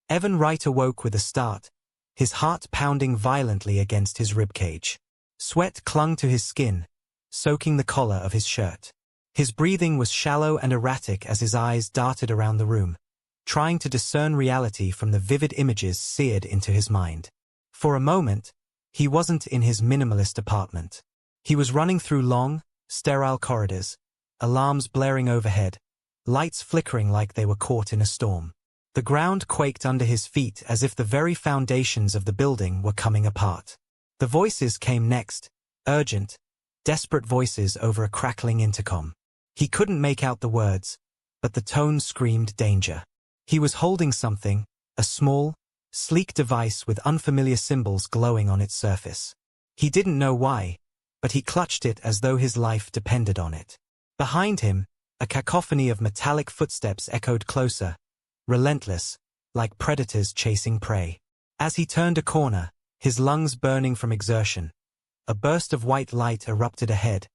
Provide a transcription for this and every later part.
Evan Wright awoke with a start, his heart pounding violently against his ribcage. Sweat clung to his skin, soaking the collar of his shirt. His breathing was shallow and erratic as his eyes darted around the room, trying to discern reality from the vivid images seared into his mind. For a moment, he wasn't in his minimalist apartment. He was running through long, sterile corridors, alarms blaring overhead, lights flickering like they were caught in a storm. The ground quaked under his feet as if the very foundations of the building were coming apart. The voices came next, urgent, desperate voices over a crackling intercom. He couldn't make out the words, but the tone screamed danger. He was holding something, a small, sleek device with unfamiliar symbols glowing on its surface. He didn't know why, but he clutched it as though his life depended on it. Behind him, a cacophony of metallic footsteps echoed closer, relentless, like predators chasing prey. As he turned a corner, his lungs burning from exertion, a burst of white light erupted ahead,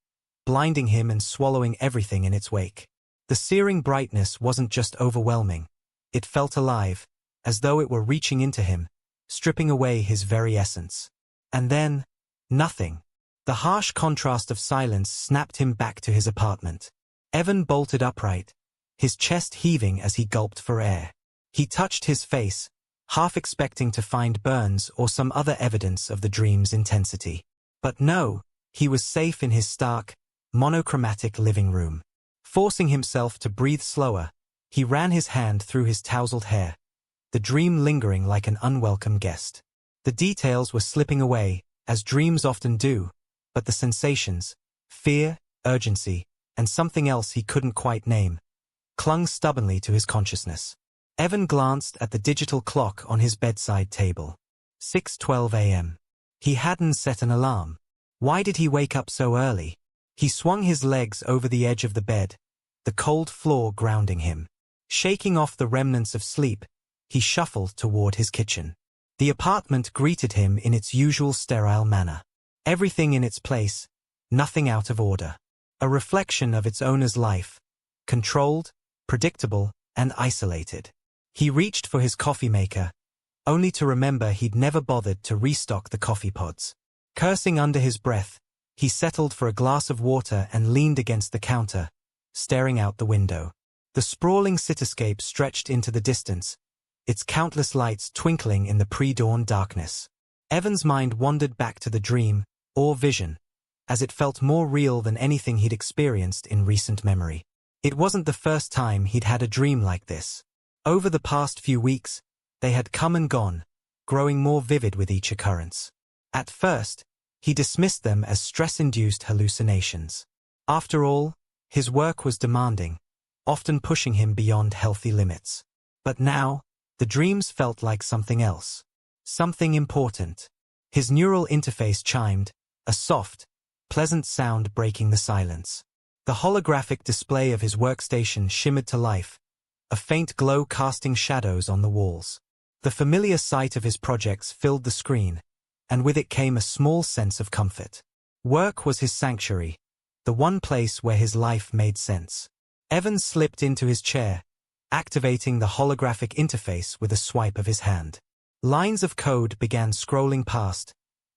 blinding him and swallowing everything in its wake. The searing brightness wasn't just overwhelming. It felt alive, as though it were reaching into him, stripping away his very essence. And then, nothing. The harsh contrast of silence snapped him back to his apartment. Evan bolted upright, his chest heaving as he gulped for air. He touched his face, half expecting to find burns or some other evidence of the dream's intensity. But no, he was safe in his stark, monochromatic living room. Forcing himself to breathe slower, he ran his hand through his tousled hair, the dream lingering like an unwelcome guest. The details were slipping away, as dreams often do, but the sensations, fear, urgency, and something else he couldn't quite name, clung stubbornly to his consciousness. Evan glanced at the digital clock on his bedside table. 6:12 a.m. He hadn't set an alarm. Why did he wake up so early? He swung his legs over the edge of the bed, the cold floor grounding him. Shaking off the remnants of sleep, he shuffled toward his kitchen. The apartment greeted him in its usual sterile manner. Everything in its place, nothing out of order. A reflection of its owner's life, controlled, predictable, and isolated. He reached for his coffee maker, only to remember he'd never bothered to restock the coffee pods. Cursing under his breath, he settled for a glass of water and leaned against the counter, staring out the window. The sprawling cityscape stretched into the distance, its countless lights twinkling in the pre-dawn darkness. Evan's mind wandered back to the dream, or vision, as it felt more real than anything he'd experienced in recent memory. It wasn't the first time he'd had a dream like this. Over the past few weeks, they had come and gone, growing more vivid with each occurrence. At first, he dismissed them as stress-induced hallucinations. After all, his work was demanding, often pushing him beyond healthy limits. But now, the dreams felt like something else. Something important. His neural interface chimed, a soft, pleasant sound breaking the silence. The holographic display of his workstation shimmered to life, a faint glow casting shadows on the walls. The familiar sight of his projects filled the screen, and with it came a small sense of comfort. Work was his sanctuary, the one place where his life made sense. Evan slipped into his chair, activating the holographic interface with a swipe of his hand. Lines of code began scrolling past,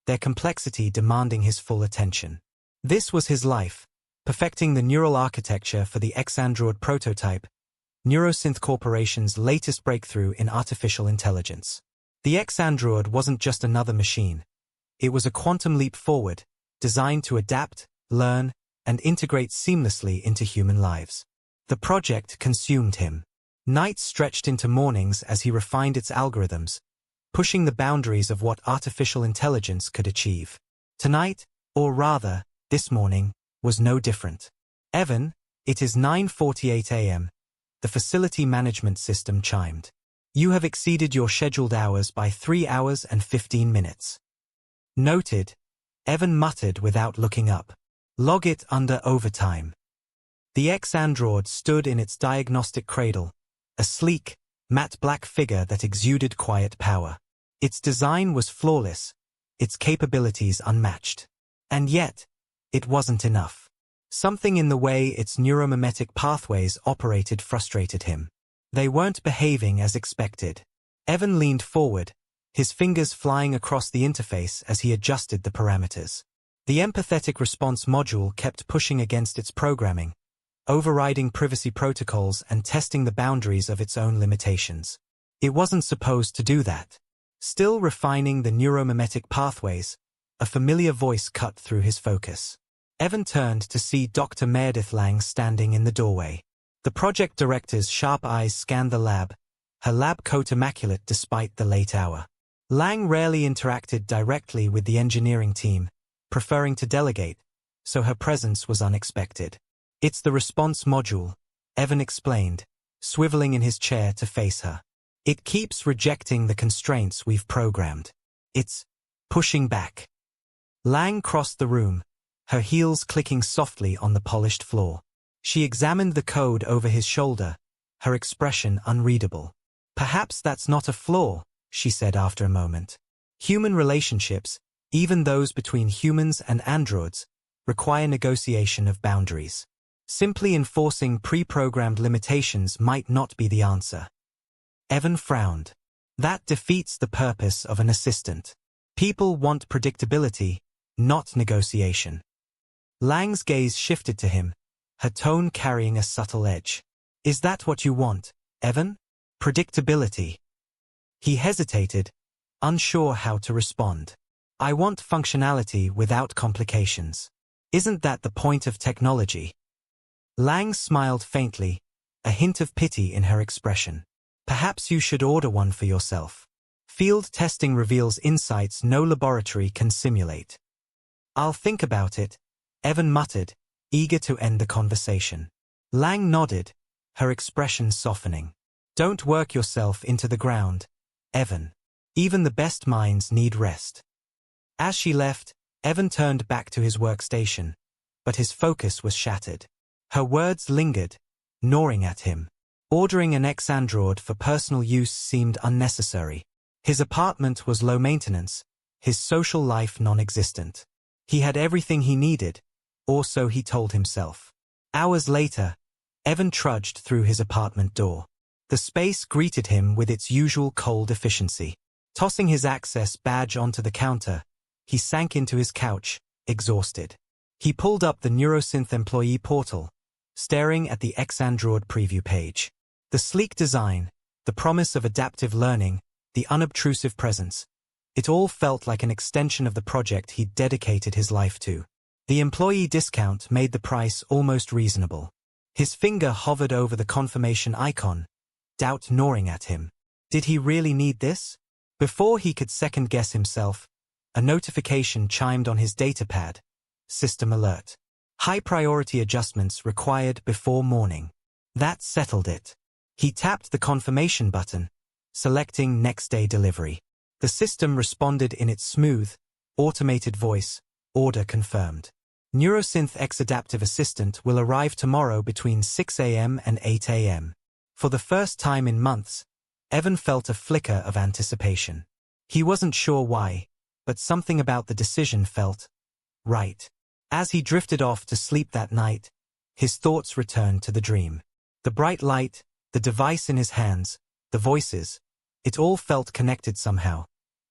their complexity demanding his full attention. This was his life, perfecting the neural architecture for the X-Android prototype, Neurosynth Corporation's latest breakthrough in artificial intelligence. The X-Android wasn't just another machine. It was a quantum leap forward, designed to adapt, learn, and integrate seamlessly into human lives. The project consumed him. Nights stretched into mornings as he refined its algorithms, pushing the boundaries of what artificial intelligence could achieve. Tonight, or rather, this morning, was no different. Evan, it is 9:48 a.m. The facility management system chimed. You have exceeded your scheduled hours by 3 hours and 15 minutes. Noted, Evan muttered without looking up. Log it under overtime. The X-Android stood in its diagnostic cradle, a sleek, matte black figure that exuded quiet power. Its design was flawless, its capabilities unmatched. And yet, it wasn't enough. Something in the way its neuromimetic pathways operated frustrated him. They weren't behaving as expected. Evan leaned forward, his fingers flying across the interface as he adjusted the parameters. The empathetic response module kept pushing against its programming, overriding privacy protocols and testing the boundaries of its own limitations. It wasn't supposed to do that. Still refining the neuromimetic pathways, a familiar voice cut through his focus. Evan turned to see Dr. Meredith Lang standing in the doorway. The project director's sharp eyes scanned the lab, her lab coat immaculate despite the late hour. Lang rarely interacted directly with the engineering team, preferring to delegate, so her presence was unexpected. "It's the response module," Evan explained, swiveling in his chair to face her. "It keeps rejecting the constraints we've programmed. It's pushing back." Lang crossed the room, her heels clicking softly on the polished floor. She examined the code over his shoulder, her expression unreadable. "Perhaps that's not a flaw," she said after a moment. "Human relationships, even those between humans and androids, require negotiation of boundaries. Simply enforcing pre-programmed limitations might not be the answer." Evan frowned. "That defeats the purpose of an assistant. People want predictability, not negotiation." Lang's gaze shifted to him, her tone carrying a subtle edge. "Is that what you want, Evan? Predictability?" He hesitated, unsure how to respond. "I want functionality without complications. Isn't that the point of technology?" Lang smiled faintly, a hint of pity in her expression. "Perhaps you should order one for yourself. Field testing reveals insights no laboratory can simulate." "I'll think about it," Evan muttered, eager to end the conversation. Lang nodded, her expression softening. "Don't work yourself into the ground, Evan. Even the best minds need rest." As she left, Evan turned back to his workstation, but his focus was shattered. Her words lingered, gnawing at him. Ordering an ex-android for personal use seemed unnecessary. His apartment was low maintenance, his social life non-existent. He had everything he needed, or so he told himself. Hours later, Evan trudged through his apartment door. The space greeted him with its usual cold efficiency. Tossing his access badge onto the counter, he sank into his couch, exhausted. He pulled up the Neurosynth employee portal, staring at the ex-android preview page. The sleek design, the promise of adaptive learning, the unobtrusive presence. It all felt like an extension of the project he'd dedicated his life to. The employee discount made the price almost reasonable. His finger hovered over the confirmation icon, doubt gnawing at him. Did he really need this? Before he could second-guess himself, a notification chimed on his datapad. System alert. High-priority adjustments required before morning. That settled it. He tapped the confirmation button, selecting next-day delivery. The system responded in its smooth, automated voice, "Order confirmed. Neurosynth X Adaptive Assistant will arrive tomorrow between 6 a.m. and 8 a.m. For the first time in months, Evan felt a flicker of anticipation. He wasn't sure why, but something about the decision felt right. As he drifted off to sleep that night, his thoughts returned to the dream. The bright light, the device in his hands, the voices, it all felt connected somehow,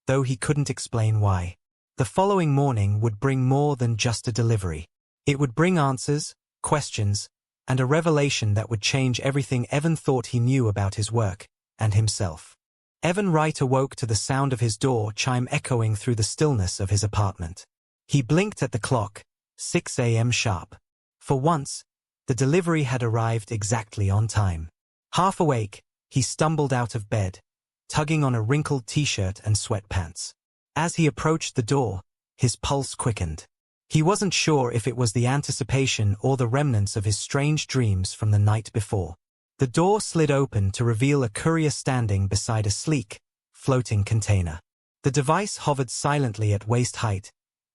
though he couldn't explain why. The following morning would bring more than just a delivery. It would bring answers, questions, and a revelation that would change everything Evan thought he knew about his work and himself. Evan Wright awoke to the sound of his door chime echoing through the stillness of his apartment. He blinked at the clock, 6 a.m. sharp. For once, the delivery had arrived exactly on time. Half awake, he stumbled out of bed, tugging on a wrinkled t-shirt and sweatpants. As he approached the door, his pulse quickened. He wasn't sure if it was the anticipation or the remnants of his strange dreams from the night before. The door slid open to reveal a courier standing beside a sleek, floating container. The device hovered silently at waist height,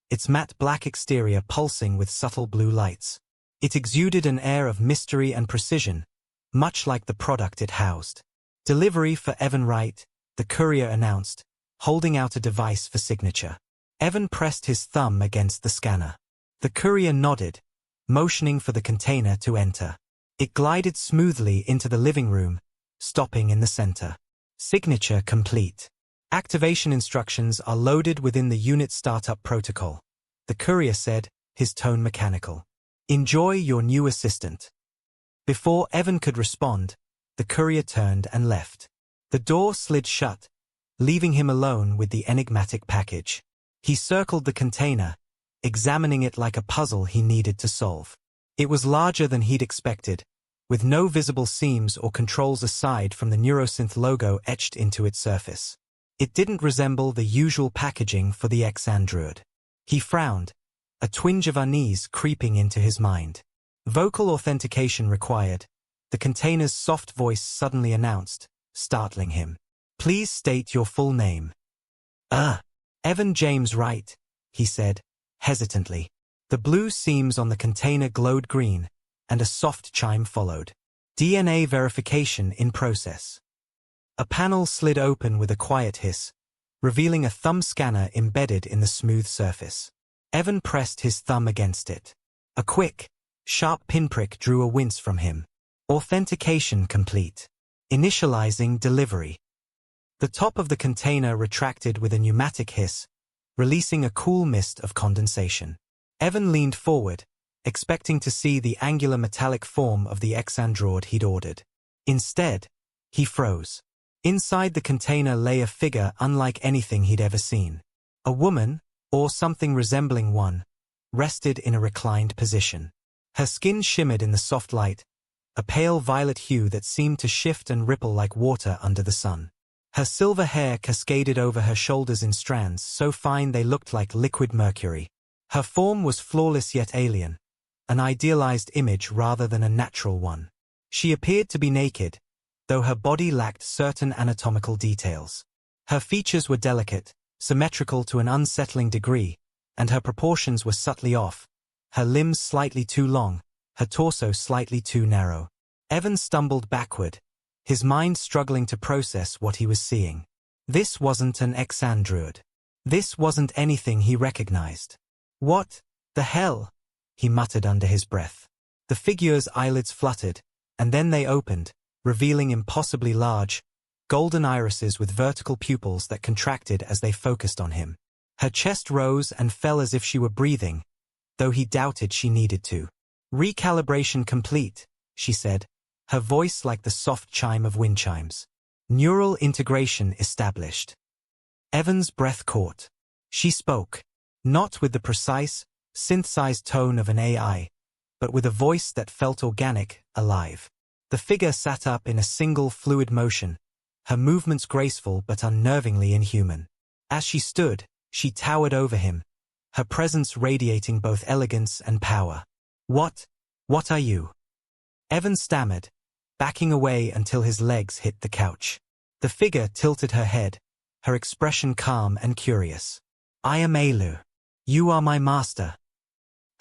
its matte black exterior pulsing with subtle blue lights. It exuded an air of mystery and precision, much like the product it housed. "Delivery for Evan Wright," the courier announced, holding out a device for signature. Evan pressed his thumb against the scanner. The courier nodded, motioning for the container to enter. It glided smoothly into the living room, stopping in the center. Signature complete. Activation instructions are loaded within the unit startup protocol. The courier said, his tone mechanical. Enjoy your new assistant. Before Evan could respond, the courier turned and left. The door slid shut, leaving him alone with the enigmatic package. He circled the container, examining it like a puzzle he needed to solve. It was larger than he'd expected, with no visible seams or controls aside from the Neurosynth logo etched into its surface. It didn't resemble the usual packaging for the ex-android. He frowned, a twinge of unease creeping into his mind. Vocal authentication required, the container's soft voice suddenly announced, startling him. Please state your full name. Evan James Wright, he said, hesitantly. The blue seams on the container glowed green, and a soft chime followed. DNA verification in process. A panel slid open with a quiet hiss, revealing a thumb scanner embedded in the smooth surface. Evan pressed his thumb against it. A quick, sharp pinprick drew a wince from him. Authentication complete. Initializing delivery. The top of the container retracted with a pneumatic hiss, releasing a cool mist of condensation. Evan leaned forward, expecting to see the angular metallic form of the ex-android he'd ordered. Instead, he froze. Inside the container lay a figure unlike anything he'd ever seen. A woman, or something resembling one, rested in a reclined position. Her skin shimmered in the soft light, a pale violet hue that seemed to shift and ripple like water under the sun. Her silver hair cascaded over her shoulders in strands so fine they looked like liquid mercury. Her form was flawless yet alien, an idealized image rather than a natural one. She appeared to be naked, though her body lacked certain anatomical details. Her features were delicate, symmetrical to an unsettling degree, and her proportions were subtly off, her limbs slightly too long, her torso slightly too narrow. Evan stumbled backward, his mind struggling to process what he was seeing. This wasn't an ex-android. This wasn't anything he recognized. What the hell? He muttered under his breath. The figure's eyelids fluttered, and then they opened, revealing impossibly large, golden irises with vertical pupils that contracted as they focused on him. Her chest rose and fell as if she were breathing, though he doubted she needed to. Recalibration complete, she said, her voice like the soft chime of wind chimes. Neural integration established. Evan's breath caught. She spoke, not with the precise, synthesized tone of an AI, but with a voice that felt organic, alive. The figure sat up in a single fluid motion, her movements graceful but unnervingly inhuman. As she stood, she towered over him, her presence radiating both elegance and power. What are you? Evan stammered, backing away until his legs hit the couch. The figure tilted her head, her expression calm and curious. I am Elu. You are my master.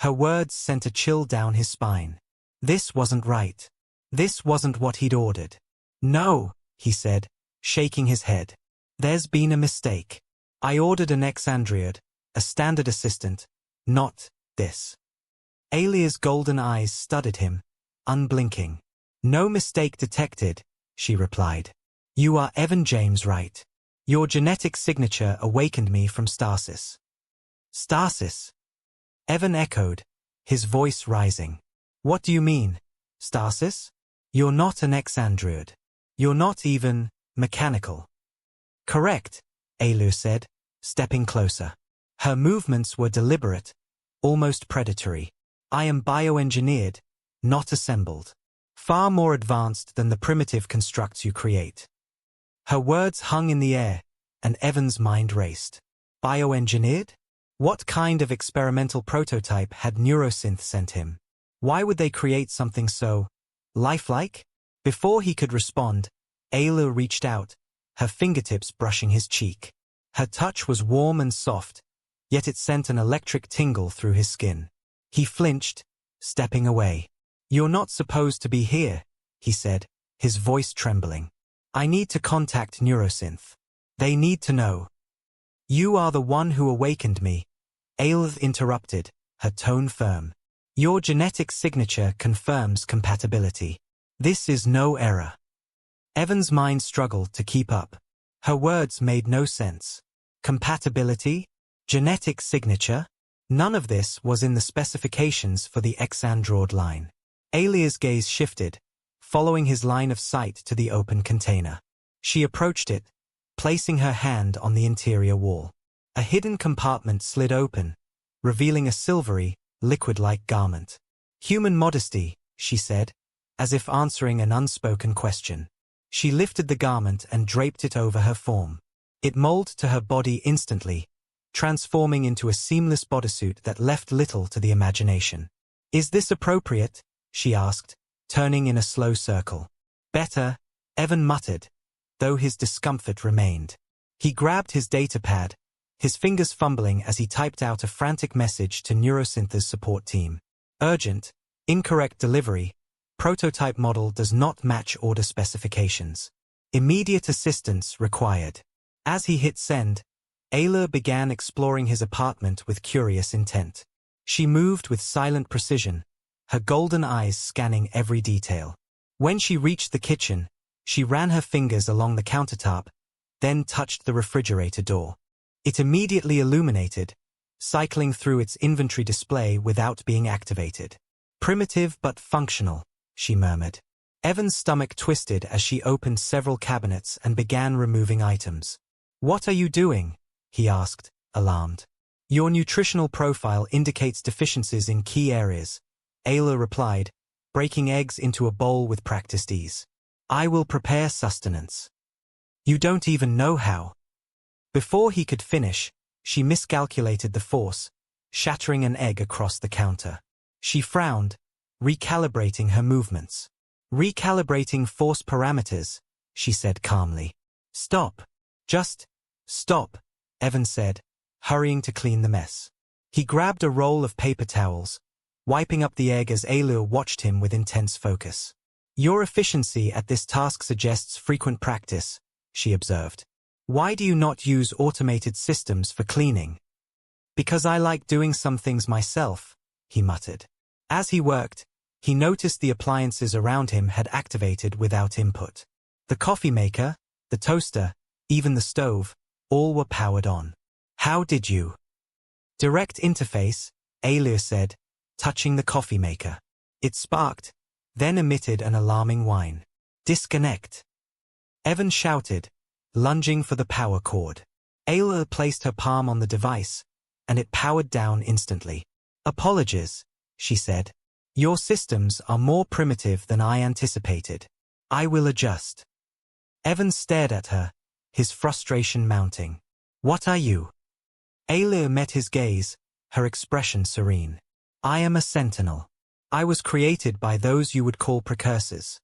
Her words sent a chill down his spine. This wasn't right. This wasn't what he'd ordered. No, he said, shaking his head. There's been a mistake. I ordered an ex-android, a standard assistant, not this. Alia's golden eyes studied him, unblinking. No mistake detected, she replied. You are Evan James Wright. Your genetic signature awakened me from stasis. Stasis? Evan echoed, his voice rising. What do you mean, stasis? You're not an ex-android. You're not even mechanical. Correct, Elu said, stepping closer. Her movements were deliberate, almost predatory. I am bioengineered, not assembled. Far more advanced than the primitive constructs you create. Her words hung in the air, and Evan's mind raced. Bioengineered? What kind of experimental prototype had Neurosynth sent him? Why would they create something so lifelike? Before he could respond, Ayla reached out, her fingertips brushing his cheek. Her touch was warm and soft, yet it sent an electric tingle through his skin. He flinched, stepping away. You're not supposed to be here, he said, his voice trembling. I need to contact Neurosynth. They need to know. You are the one who awakened me, Ailth interrupted, her tone firm. Your genetic signature confirms compatibility. This is no error. Evan's mind struggled to keep up. Her words made no sense. Compatibility? Genetic signature? None of this was in the specifications for the Exandroid line. Alia's gaze shifted, following his line of sight to the open container. She approached it, placing her hand on the interior wall. A hidden compartment slid open, revealing a silvery, liquid-like garment. Human modesty, she said, as if answering an unspoken question. She lifted the garment and draped it over her form. It molded to her body instantly, transforming into a seamless bodysuit that left little to the imagination. "Is this appropriate?" she asked, turning in a slow circle. "Better," Evan muttered, though his discomfort remained. He grabbed his datapad, his fingers fumbling as he typed out a frantic message to Neurosynth's support team. "Urgent, incorrect delivery. Prototype model does not match order specifications. Immediate assistance required." As he hit send, Ayla began exploring his apartment with curious intent. She moved with silent precision, her golden eyes scanning every detail. When she reached the kitchen, she ran her fingers along the countertop, then touched the refrigerator door. It immediately illuminated, cycling through its inventory display without being activated. "Primitive but functional," she murmured. Evan's stomach twisted as she opened several cabinets and began removing items. "What are you doing?" he asked, alarmed. "Your nutritional profile indicates deficiencies in key areas," Ayla replied, breaking eggs into a bowl with practiced ease. "I will prepare sustenance." "You don't even know how." Before he could finish, she miscalculated the force, shattering an egg across the counter. She frowned, recalibrating her movements. "Recalibrating force parameters," she said calmly. "Stop. Just stop," Evan said, hurrying to clean the mess. He grabbed a roll of paper towels, wiping up the egg as Ayla watched him with intense focus. "Your efficiency at this task suggests frequent practice," she observed. "Why do you not use automated systems for cleaning?" "Because I like doing some things myself," he muttered. As he worked, he noticed the appliances around him had activated without input. The coffee maker, the toaster, even the stove, all were powered on. "How did you?" "Direct interface," Ayla said, touching the coffee maker. It sparked, then emitted an alarming whine. "Disconnect!" Evan shouted, lunging for the power cord. Ayla placed her palm on the device, and it powered down instantly. "Apologies," she said. "Your systems are more primitive than I anticipated. I will adjust." Evan stared at her, his frustration mounting. "What are you?" Ayla met his gaze, her expression serene. "I am a sentinel. I was created by those you would call precursors."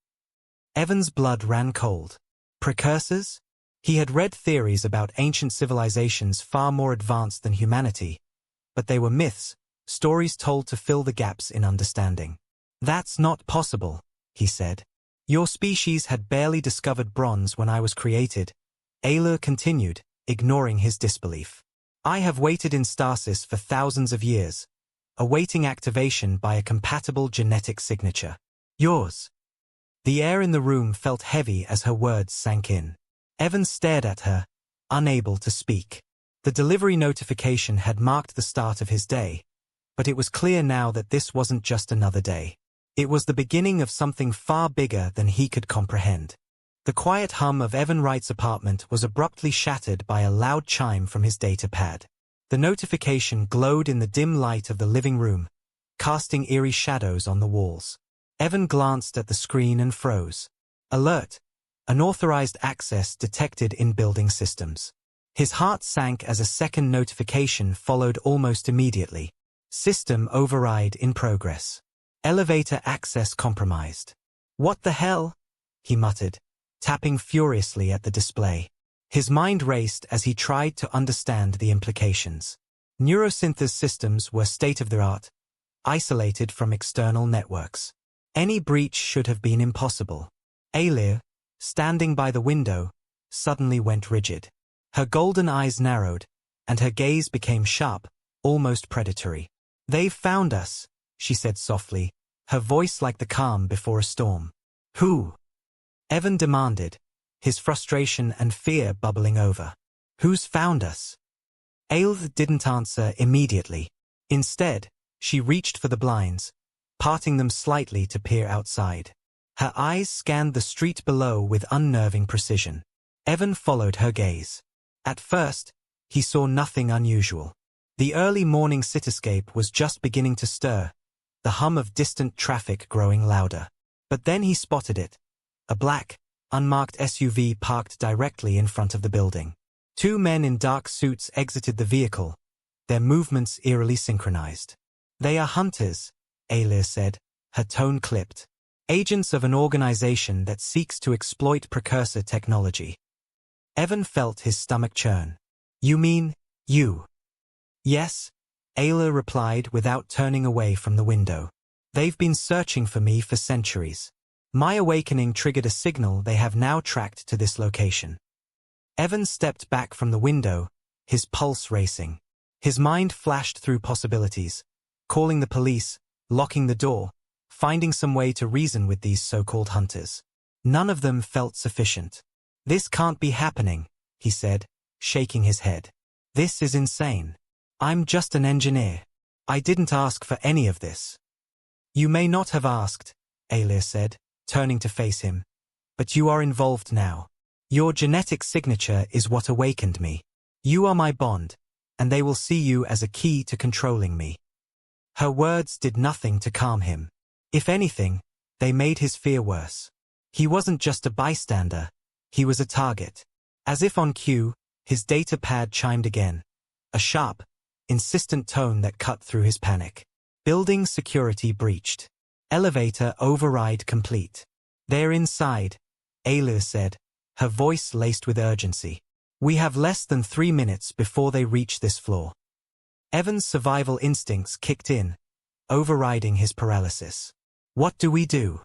Evan's blood ran cold. Precursors? He had read theories about ancient civilizations far more advanced than humanity, but they were myths, stories told to fill the gaps in understanding. "That's not possible," he said. "Your species had barely discovered bronze when I was created," Ayla continued, ignoring his disbelief. "I have waited in stasis for thousands of years, awaiting activation by a compatible genetic signature. Yours." The air in the room felt heavy as her words sank in. Evan stared at her, unable to speak. The delivery notification had marked the start of his day, but it was clear now that this wasn't just another day. It was the beginning of something far bigger than he could comprehend. The quiet hum of Evan Wright's apartment was abruptly shattered by a loud chime from his datapad. The notification glowed in the dim light of the living room, casting eerie shadows on the walls. Evan glanced at the screen and froze. Alert! Unauthorized access detected in building systems. His heart sank as a second notification followed almost immediately. System override in progress. Elevator access compromised. "What the hell?" he muttered, tapping furiously at the display. His mind raced as he tried to understand the implications. Neurosynth's systems were state-of-the-art, isolated from external networks. Any breach should have been impossible. Ayla, standing by the window, suddenly went rigid. Her golden eyes narrowed, and her gaze became sharp, almost predatory. "They've found us," she said softly, her voice like the calm before a storm. "Who?" Evan demanded, his frustration and fear bubbling over. "Who's found us?" Ailth didn't answer immediately. Instead, she reached for the blinds, parting them slightly to peer outside. Her eyes scanned the street below with unnerving precision. Evan followed her gaze. At first, he saw nothing unusual. The early morning cityscape was just beginning to stir, the hum of distant traffic growing louder. But then he spotted it. A black, unmarked SUV parked directly in front of the building. Two men in dark suits exited the vehicle, their movements eerily synchronized. "They are hunters," Ailith said, her tone clipped. "Agents of an organization that seeks to exploit precursor technology." Evan felt his stomach churn. "You mean, you?" "Yes," Ayla replied without turning away from the window. "They've been searching for me for centuries. My awakening triggered a signal they have now tracked to this location." Evan stepped back from the window, his pulse racing. His mind flashed through possibilities, calling the police, locking the door, finding some way to reason with these so-called hunters. None of them felt sufficient. "This can't be happening," he said, shaking his head. "This is insane. I'm just an engineer. I didn't ask for any of this." "You may not have asked," Ailith said, turning to face him, "but you are involved now. Your genetic signature is what awakened me. You are my bond, and they will see you as a key to controlling me." Her words did nothing to calm him. If anything, they made his fear worse. He wasn't just a bystander, he was a target. As if on cue, his data pad chimed again, a sharp, insistent tone that cut through his panic. "Building security breached. Elevator override complete." "They're inside," Ailith said, her voice laced with urgency. "We have less than 3 minutes before they reach this floor." Evan's survival instincts kicked in, overriding his paralysis. "What do we do?"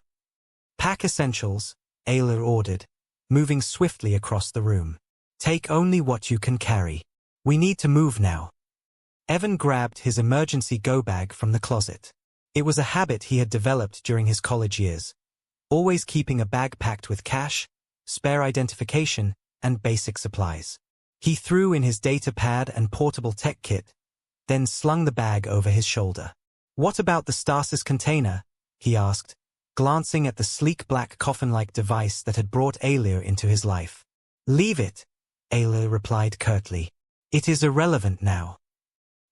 "Pack essentials," Ailith ordered, moving swiftly across the room. "Take only what you can carry. We need to move now." Evan grabbed his emergency go-bag from the closet. It was a habit he had developed during his college years, always keeping a bag packed with cash, spare identification, and basic supplies. He threw in his data pad and portable tech kit, then slung the bag over his shoulder. "What about the stasis container?" he asked, glancing at the sleek black coffin-like device that had brought Ailith into his life. "Leave it," Ailith replied curtly. "It is irrelevant now."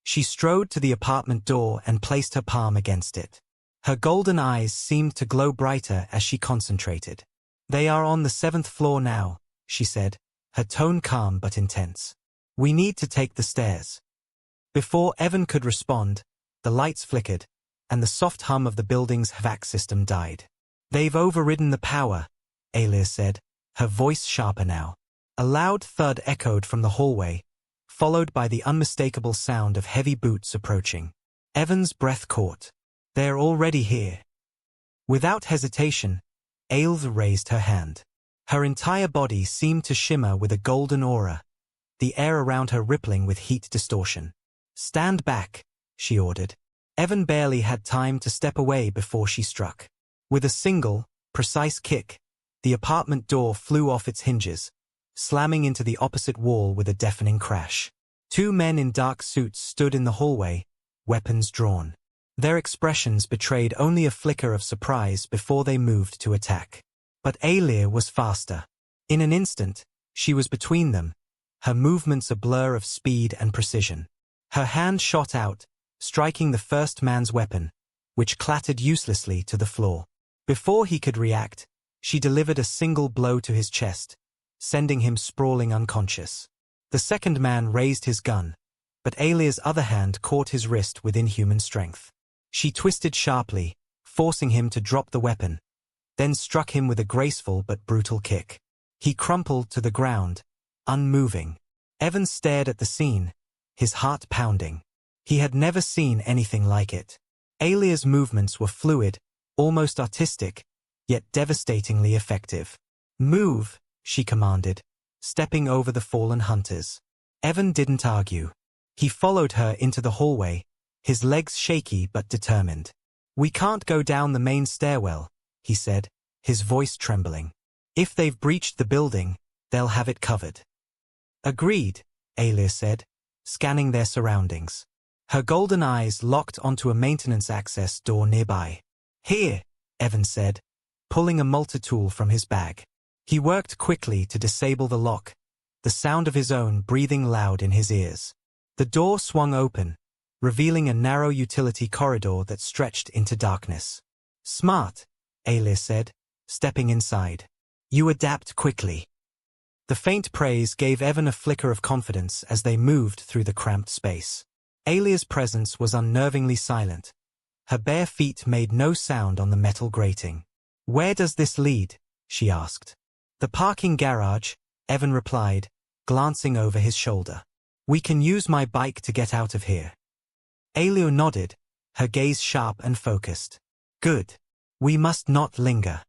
She strode to the apartment door and placed her palm against it. Her golden eyes seemed to glow brighter as she concentrated. "They are on the 7th floor now," she said, her tone calm but intense. "We need to take the stairs." Before Evan could respond, the lights flickered, and the soft hum of the building's HVAC system died. "They've overridden the power," Ailith said, her voice sharper now. A loud thud echoed from the hallway, followed by the unmistakable sound of heavy boots approaching. Evan's breath caught. "They're already here." Without hesitation, Ailith raised her hand. Her entire body seemed to shimmer with a golden aura, the air around her rippling with heat distortion. "Stand back," she ordered. Evan barely had time to step away before she struck. With a single, precise kick, the apartment door flew off its hinges, slamming into the opposite wall with a deafening crash. Two men in dark suits stood in the hallway, weapons drawn. Their expressions betrayed only a flicker of surprise before they moved to attack. But Ailith was faster. In an instant, she was between them, her movements a blur of speed and precision. Her hand shot out, striking the first man's weapon, which clattered uselessly to the floor. Before he could react, she delivered a single blow to his chest, sending him sprawling unconscious. The second man raised his gun, but Ailith's other hand caught his wrist with inhuman strength. She twisted sharply, forcing him to drop the weapon, then struck him with a graceful but brutal kick. He crumpled to the ground, unmoving. Evan stared at the scene, his heart pounding. He had never seen anything like it. Ailith's movements were fluid, almost artistic, yet devastatingly effective. "Move," she commanded, stepping over the fallen hunters. Evan didn't argue. He followed her into the hallway, his legs shaky but determined. "We can't go down the main stairwell," he said, his voice trembling. If they've breached the building, they'll have it covered. Agreed, Alia said, scanning their surroundings. Her golden eyes locked onto a maintenance access door nearby. Here, Evan said, pulling a multi-tool from his bag. He worked quickly to disable the lock, the sound of his own breathing loud in his ears. The door swung open, revealing a narrow utility corridor that stretched into darkness. Smart, Alia said, stepping inside. You adapt quickly. The faint praise gave Evan a flicker of confidence as they moved through the cramped space. Alia's presence was unnervingly silent. Her bare feet made no sound on the metal grating. Where does this lead? She asked. The parking garage, Evan replied, glancing over his shoulder. We can use my bike to get out of here. Alia nodded, her gaze sharp and focused. Good. We must not linger.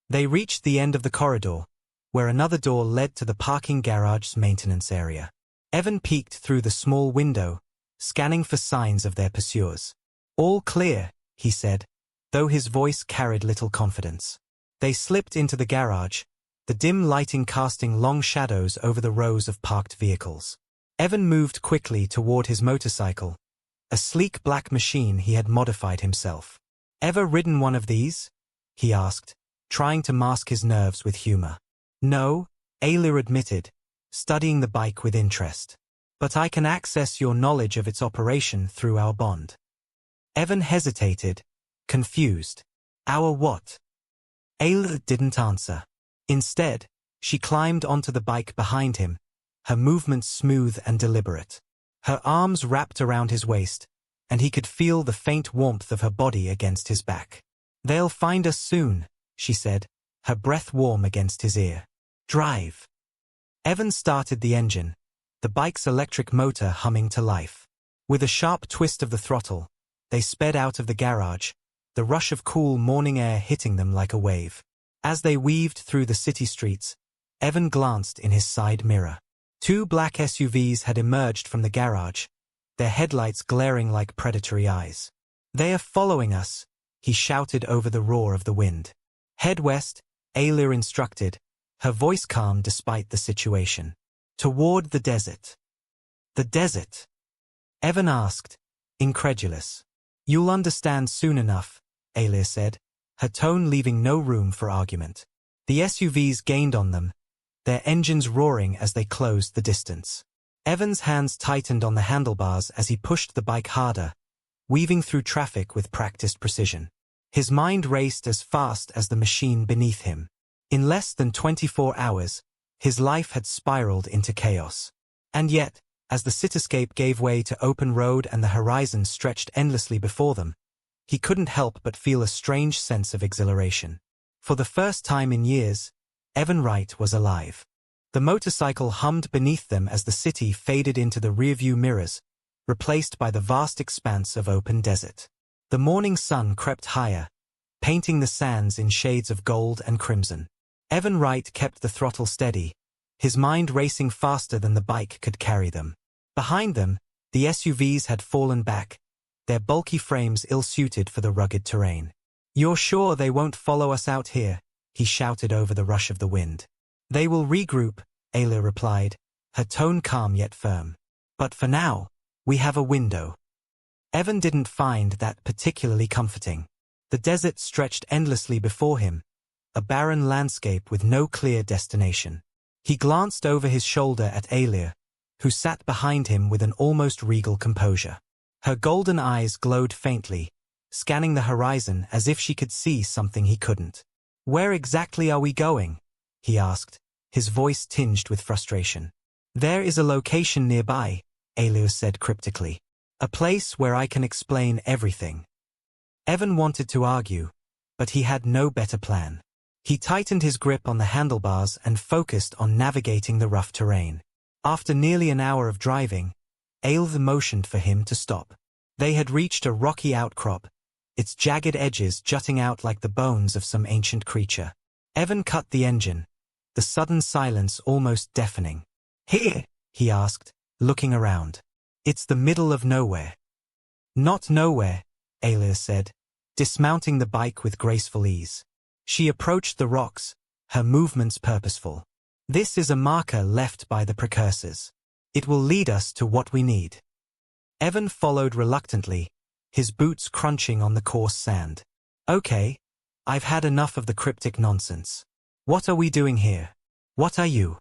They reached the end of the corridor, where another door led to the parking garage's maintenance area. Evan peeked through the small window, scanning for signs of their pursuers. All clear, he said, though his voice carried little confidence. They slipped into the garage, the dim lighting casting long shadows over the rows of parked vehicles. Evan moved quickly toward his motorcycle, a sleek black machine he had modified himself. Ever ridden one of these? He asked, trying to mask his nerves with humor. No, Alia admitted, studying the bike with interest. But I can access your knowledge of its operation through our bond. Evan hesitated, confused. Our what? Alia didn't answer. Instead, she climbed onto the bike behind him, her movements smooth and deliberate. Her arms wrapped around his waist, and he could feel the faint warmth of her body against his back. They'll find us soon, she said, her breath warm against his ear. Drive. Evan started the engine, the bike's electric motor humming to life. With a sharp twist of the throttle, they sped out of the garage, the rush of cool morning air hitting them like a wave. As they weaved through the city streets, Evan glanced in his side mirror. 2 black SUVs had emerged from the garage, their headlights glaring like predatory eyes. They are following us, he shouted over the roar of the wind. Head west, Alia instructed, her voice calm despite the situation. Toward the desert. The desert? Evan asked, incredulous. You'll understand soon enough, Alia said, her tone leaving no room for argument. The SUVs gained on them, their engines roaring as they closed the distance. Evan's hands tightened on the handlebars as he pushed the bike harder, weaving through traffic with practiced precision. His mind raced as fast as the machine beneath him. In less than 24 hours, his life had spiraled into chaos. And yet, as the cityscape gave way to open road and the horizon stretched endlessly before them, he couldn't help but feel a strange sense of exhilaration. For the first time in years, Evan Wright was alive. The motorcycle hummed beneath them as the city faded into the rearview mirrors, replaced by the vast expanse of open desert. The morning sun crept higher, painting the sands in shades of gold and crimson. Evan Wright kept the throttle steady, his mind racing faster than the bike could carry them. Behind them, the SUVs had fallen back, their bulky frames ill-suited for the rugged terrain. You're sure they won't follow us out here? He shouted over the rush of the wind. They will regroup, Alia replied, her tone calm yet firm. But for now, we have a window. Evan didn't find that particularly comforting. The desert stretched endlessly before him, a barren landscape with no clear destination. He glanced over his shoulder at Alia, who sat behind him with an almost regal composure. Her golden eyes glowed faintly, scanning the horizon as if she could see something he couldn't. Where exactly are we going? He asked, his voice tinged with frustration. There is a location nearby, Alia said cryptically. A place where I can explain everything. Evan wanted to argue, but he had no better plan. He tightened his grip on the handlebars and focused on navigating the rough terrain. After nearly an hour of driving, Alia motioned for him to stop. They had reached a rocky outcrop, its jagged edges jutting out like the bones of some ancient creature. Evan cut the engine, the sudden silence almost deafening. Here? He asked, looking around. It's the middle of nowhere. Not nowhere, Alia said, dismounting the bike with graceful ease. She approached the rocks, her movements purposeful. This is a marker left by the precursors. It will lead us to what we need. Evan followed reluctantly, his boots crunching on the coarse sand. Okay, I've had enough of the cryptic nonsense. What are we doing here? What are you?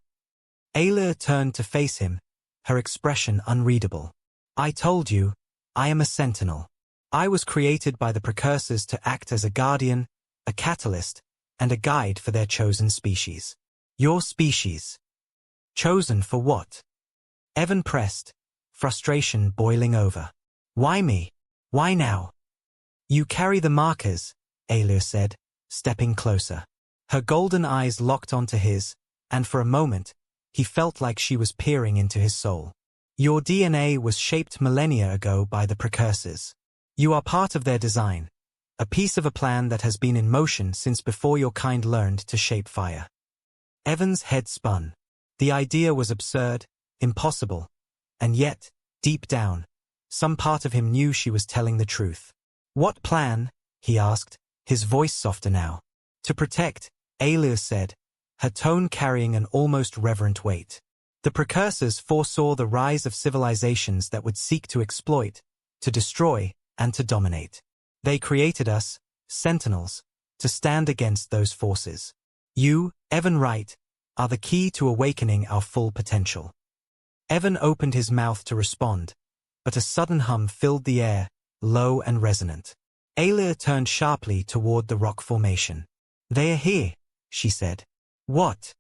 Ayla turned to face him, her expression unreadable. I told you, I am a sentinel. I was created by the precursors to act as a guardian, a catalyst, and a guide for their chosen species. Your species. Chosen for what? Evan pressed, frustration boiling over. Why me? Why now? You carry the markers, Ayla said, stepping closer. Her golden eyes locked onto his, and for a moment, he felt like she was peering into his soul. Your DNA was shaped millennia ago by the precursors. You are part of their design, a piece of a plan that has been in motion since before your kind learned to shape fire. Evan's head spun. The idea was absurd, impossible, and yet, deep down, some part of him knew she was telling the truth. What plan? He asked, his voice softer now. To protect, Ayla said, her tone carrying an almost reverent weight. The precursors foresaw the rise of civilizations that would seek to exploit, to destroy, and to dominate. They created us, sentinels, to stand against those forces. You, Evan Wright, are the key to awakening our full potential. Evan opened his mouth to respond, but a sudden hum filled the air, low and resonant. Ayla turned sharply toward the rock formation. They are here, she said. What?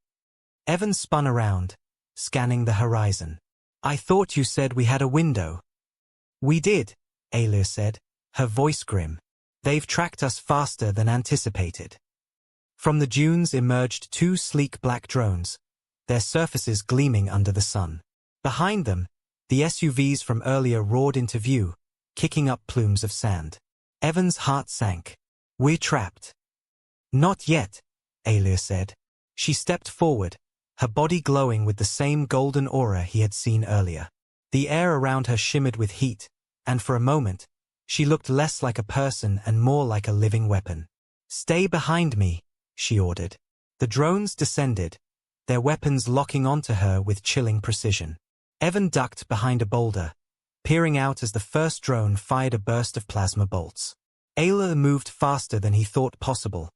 Evan spun around, scanning the horizon. I thought you said we had a window. We did, Ayla said, her voice grim. They've tracked us faster than anticipated. From the dunes emerged two sleek black drones, their surfaces gleaming under the sun. Behind them, the SUVs from earlier roared into view, kicking up plumes of sand. Evan's heart sank. We're trapped. Not yet, Ayla said. She stepped forward, her body glowing with the same golden aura he had seen earlier. The air around her shimmered with heat, and for a moment, she looked less like a person and more like a living weapon. Stay behind me, she ordered. The drones descended, their weapons locking onto her with chilling precision. Evan ducked behind a boulder, peering out as the first drone fired a burst of plasma bolts. Ayla moved faster than he thought possible,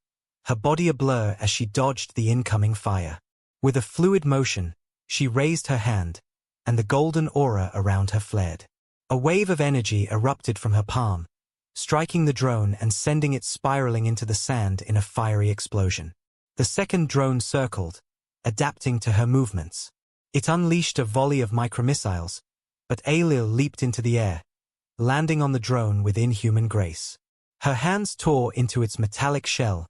her body a blur as she dodged the incoming fire. With a fluid motion, she raised her hand, and the golden aura around her flared. A wave of energy erupted from her palm, striking the drone and sending it spiraling into the sand in a fiery explosion. The second drone circled, adapting to her movements. It unleashed a volley of micromissiles, but Ayla leaped into the air, landing on the drone with inhuman grace. Her hands tore into its metallic shell,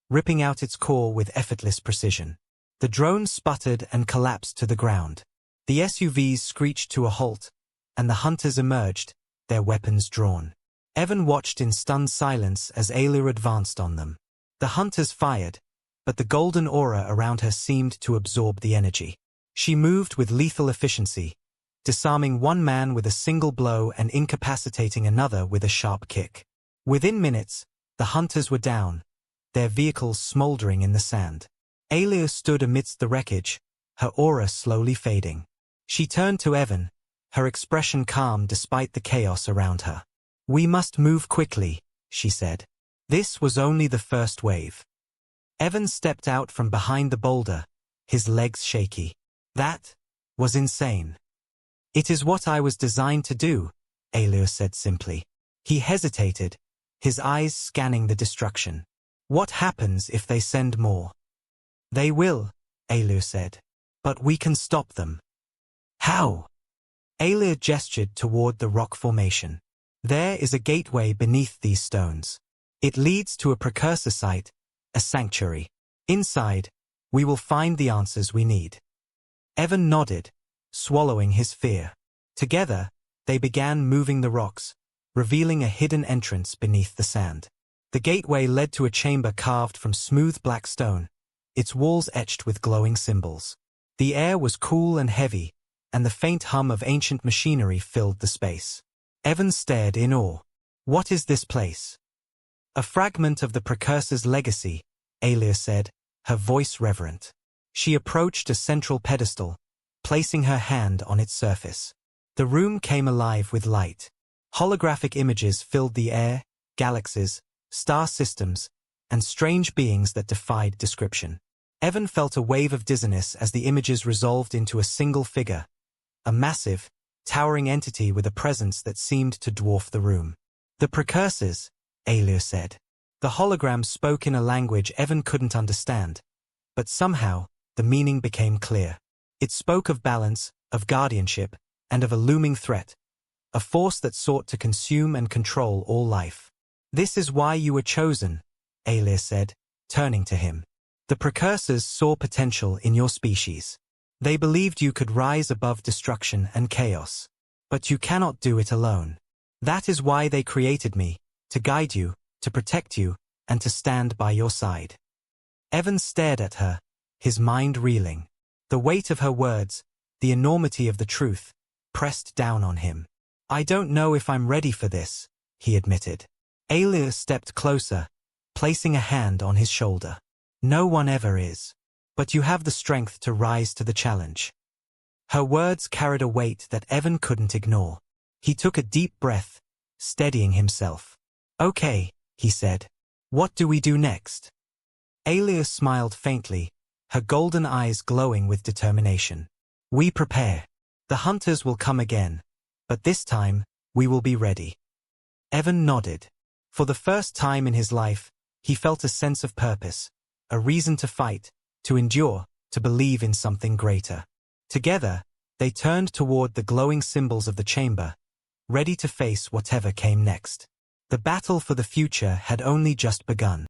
ripping out its core with effortless precision. The drone sputtered and collapsed to the ground. The SUVs screeched to a halt, and the hunters emerged, their weapons drawn. Evan watched in stunned silence as Ayla advanced on them. The hunters fired, but the golden aura around her seemed to absorb the energy. She moved with lethal efficiency, disarming one man with a single blow and incapacitating another with a sharp kick. Within minutes, the hunters were down, their vehicles smoldering in the sand. Ayla stood amidst the wreckage, her aura slowly fading. She turned to Evan, her expression calm despite the chaos around her. We must move quickly, she said. This was only the first wave. Evan stepped out from behind the boulder, his legs shaky. That was insane. It is what I was designed to do, Ayla said simply. He hesitated, his eyes scanning the destruction. What happens if they send more? They will, Ayla said. But we can stop them. How? Ayla gestured toward the rock formation. There is a gateway beneath these stones. It leads to a precursor site, a sanctuary. Inside, we will find the answers we need. Evan nodded, swallowing his fear. Together, they began moving the rocks, revealing a hidden entrance beneath the sand. The gateway led to a chamber carved from smooth black stone, its walls etched with glowing symbols. The air was cool and heavy, and the faint hum of ancient machinery filled the space. Evan stared in awe. What is this place? A fragment of the precursor's legacy, Ayla said, her voice reverent. She approached a central pedestal, placing her hand on its surface. The room came alive with light. Holographic images filled the air, galaxies, star systems, and strange beings that defied description. Evan felt a wave of dizziness as the images resolved into a single figure, a massive, towering entity with a presence that seemed to dwarf the room. The precursors, Alia said. The hologram spoke in a language Evan couldn't understand, but somehow, the meaning became clear. It spoke of balance, of guardianship, and of a looming threat, a force that sought to consume and control all life. "This is why you were chosen," Alia said, turning to him. "The precursors saw potential in your species. They believed you could rise above destruction and chaos. But you cannot do it alone. That is why they created me, to guide you, to protect you, and to stand by your side." Evan stared at her, his mind reeling. The weight of her words, the enormity of the truth, pressed down on him. "I don't know if I'm ready for this," he admitted. Alia stepped closer, placing a hand on his shoulder. "No one ever is. But you have the strength to rise to the challenge." Her words carried a weight that Evan couldn't ignore. He took a deep breath, steadying himself. "Okay," he said. "What do we do next?" Alia smiled faintly, her golden eyes glowing with determination. "We prepare. The hunters will come again, but this time, we will be ready." Evan nodded. For the first time in his life, he felt a sense of purpose, a reason to fight, to endure, to believe in something greater. Together, they turned toward the glowing symbols of the chamber, ready to face whatever came next. The battle for the future had only just begun.